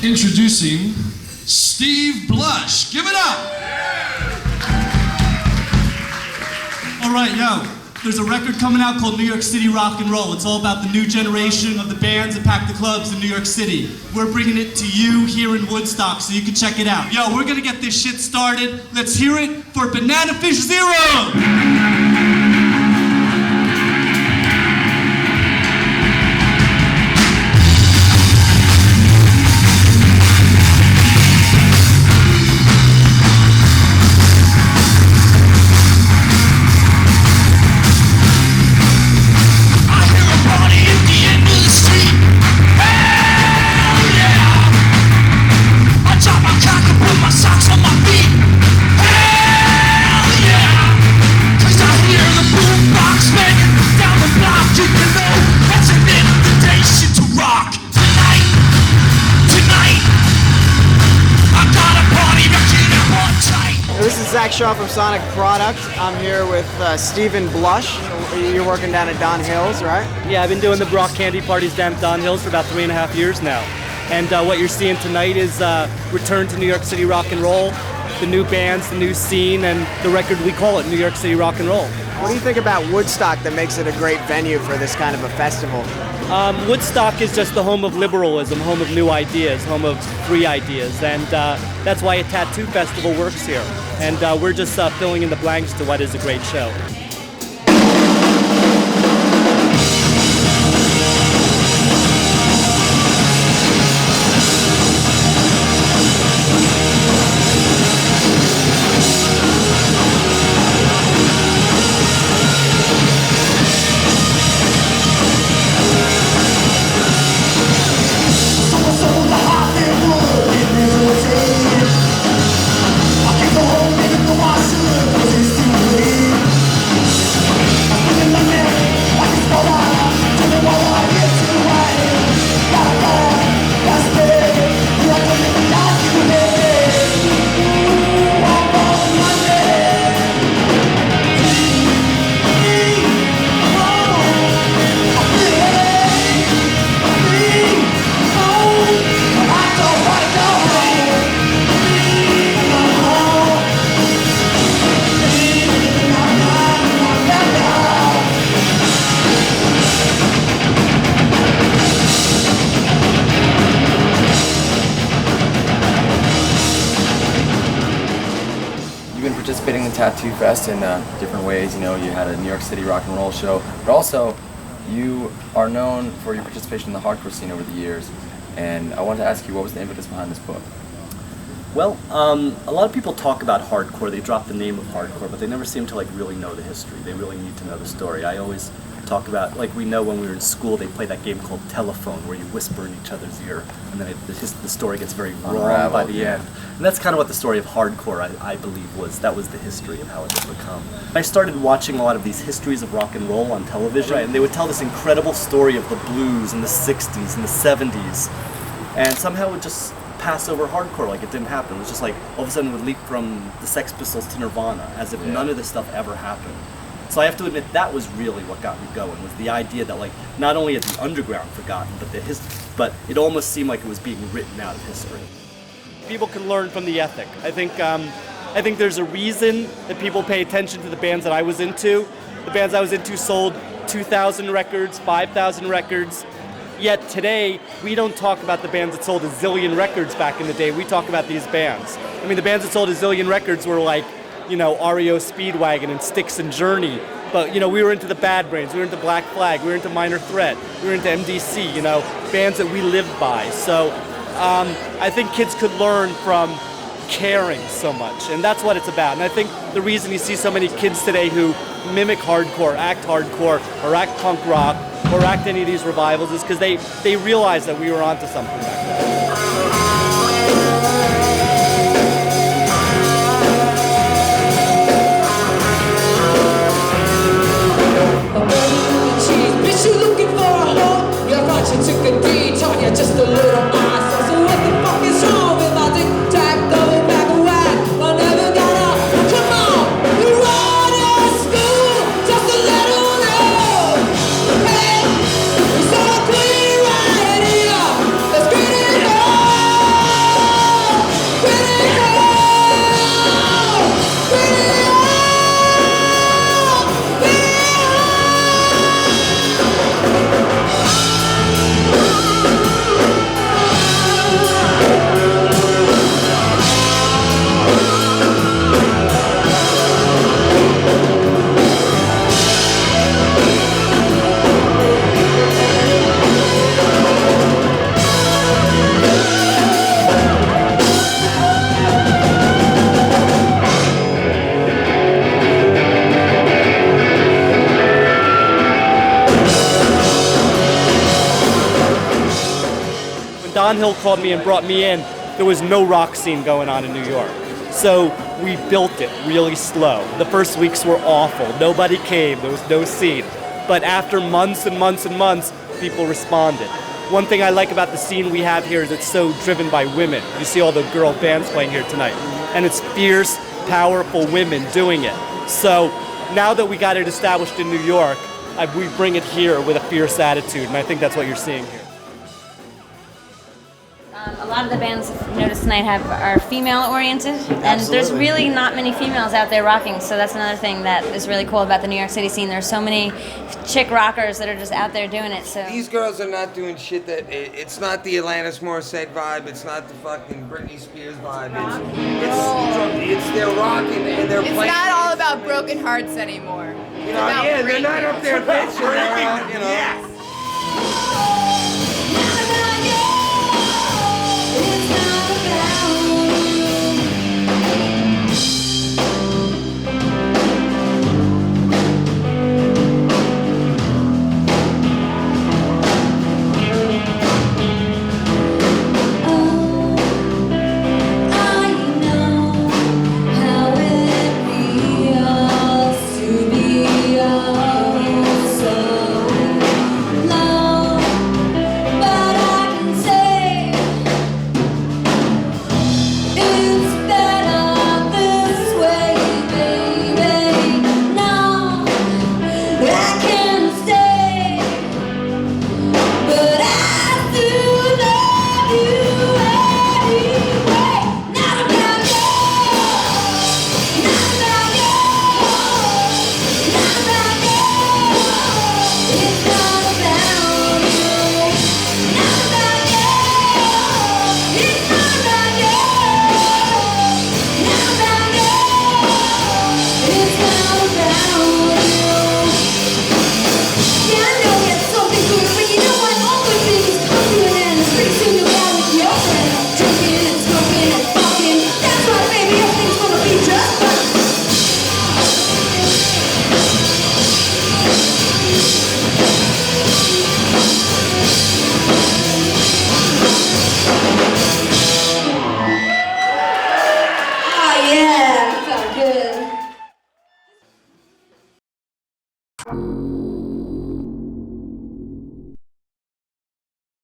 Introducing Steve Blush. Give it up! All right, yo, there's a record coming out called New York City Rocknroll. It's all about the new generation of the bands that pack the clubs in New York City. We're bringing it to you here in Woodstock, so you can check it out. Yo, we're gonna get this shit started. Let's hear it for Bananafish Zero! Shaw from Sonicproduct. I'm here with Stephen Blush. You're working down at Don Hills, right? Yeah, I've been doing the Brock Candy parties down at Don Hills for about 3.5 years now. And what you're seeing tonight is return to New York City Rocknroll, the new bands, the new scene, and the record we call it New York City Rocknroll. What do you think about Woodstock that makes it a great venue for this kind of a festival? Woodstock is just the home of liberalism, home of new ideas, home of free ideas, and that's why a tattoo festival works here. And we're just filling in the blanks to what is a great show. Participating in the Tattoo Fest in different ways. You know, you had a New York City Rocknroll show, but also you are known for your participation in the hardcore scene over the years. And I wanted to ask you, what was the impetus behind this book? Well, a lot of people talk about hardcore. They drop the name of hardcore, but they never seem to really know the history. They really need to know the story. I always talk about, we know when we were in school, they played that game called Telephone, where you whisper in each other's ear, and then the story gets very wrong by the end. And that's kind of what the story of hardcore, I believe, was. That was the history of how it had become. I started watching a lot of these histories of rock and roll on television, and they would tell this incredible story of the blues in the 60s and the 70s, and somehow it would just pass over hardcore like it didn't happen. It was just all of a sudden it would leap from the Sex Pistols to Nirvana, as if none of this stuff ever happened. So I have to admit that was really what got me going, was the idea that not only is the underground forgotten, but it almost seemed like it was being written out of history. People can learn from the ethic. I think there's a reason that people pay attention to the bands that I was into. The bands I was into sold 2,000 records, 5,000 records. Yet today, we don't talk about the bands that sold a zillion records back in the day. We talk about these bands. I mean, the bands that sold a zillion records were REO Speedwagon and Styx and Journey. But, we were into the Bad Brains, we were into Black Flag, we were into Minor Threat, we were into MDC, bands that we lived by. So I think kids could learn from caring so much, and that's what it's about. And I think the reason you see so many kids today who mimic hardcore, or act punk rock, or act any of these revivals is because they realize that we were onto something back then. Took a detour, you're just a little asshole. So what the fuck is wrong with my tic-tac-toe back away? I never got up, come on, we're out of school, just to let you know. Hey, it's all clear right here, let's get it Don Hill called me and brought me in, there was no rock scene going on in New York. So we built it really slow. The first weeks were awful. Nobody came. There was no scene. But after months and months and months, people responded. One thing I like about the scene we have here is it's so driven by women. You see all the girl bands playing here tonight. And it's fierce, powerful women doing it. So now that we got it established in New York, we bring it here with a fierce attitude, and I think that's what you're seeing here. A lot of the bands I've noticed tonight are female-oriented, and there's really not many females out there rocking, so that's another thing that is really cool about the New York City scene. There's so many chick rockers that are just out there doing it. So these girls are not doing shit that it's not the Alanis Morissette vibe. It's not the fucking Britney Spears vibe. It's they're rocking and they're playing. It's not all about broken hearts anymore. You know, yeah, they're not up there bitching. You know. Yes.